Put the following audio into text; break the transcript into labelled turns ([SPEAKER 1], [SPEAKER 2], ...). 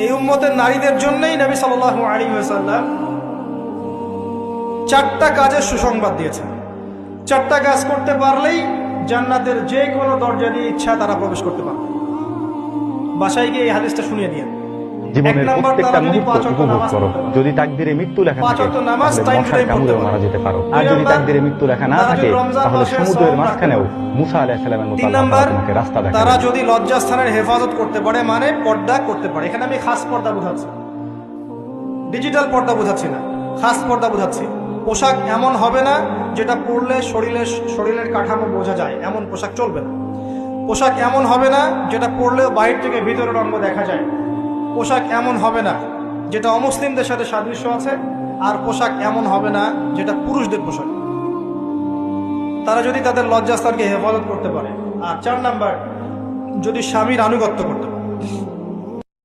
[SPEAKER 1] এই উম্মতের নারীদের জন্যই নবী সাল্লাল্লাহু আলাইহি ওয়াসাল্লাম 4টা কাজের সুসংবাদ দিয়েছেন। 4টা কাজ করতে পারলেই জান্নাতের যে কোনো দরজা দিয়ে ইচ্ছা তারা প্রবেশ করতে পারবে। বাসায় গিয়ে এই হাদিসটা শুনিয়ে দিয়ে
[SPEAKER 2] জীবনের প্রত্যেকটা মুহূর্ত উপভোগ করো। যদি তাকদিরে মৃত্যু লেখা থাকে তাহলে মশার কামড়ে মারা যেতে পারো, আর যদি তাকদিরে মৃত্যু লেখা না থাকে তাহলে সমুদ্রের মাঝখানেও মুসা আলাইহিস সালামের মতো আল্লাহ তোমাকে রাস্তা দেখাবে।
[SPEAKER 1] তারা যদি লজ্জাস্থানের হেফাজত করতে পারে, মানে পর্দা করতে পারে। এখানে আমি খাস পর্দা বোঝাচ্ছি, ডিজিটাল পর্দা বোঝাচ্ছি না, খাস পর্দা বোঝাচ্ছি। পোশাক এমন হবে না যেটা পরলে শরীরের কাঠামো বোঝা যায়, এমন পোশাক চলবে না। পোশাক এমন হবে না যেটা পরলেও বাইরে থেকে ভিতরের অঙ্গ দেখা যায়। পোশাক এমন হবে না যেটা অমুসলিমদের সাথে সাদৃশ্য আছে। আর পোশাক এমন হবে না যেটা পুরুষদের পোশাক। তারা যদি তাদের লজ্জাস্থানকে হেফাজত করতে পারে। আর 4 নাম্বার, যদি স্বামীর আনুগত্য করতে পারে।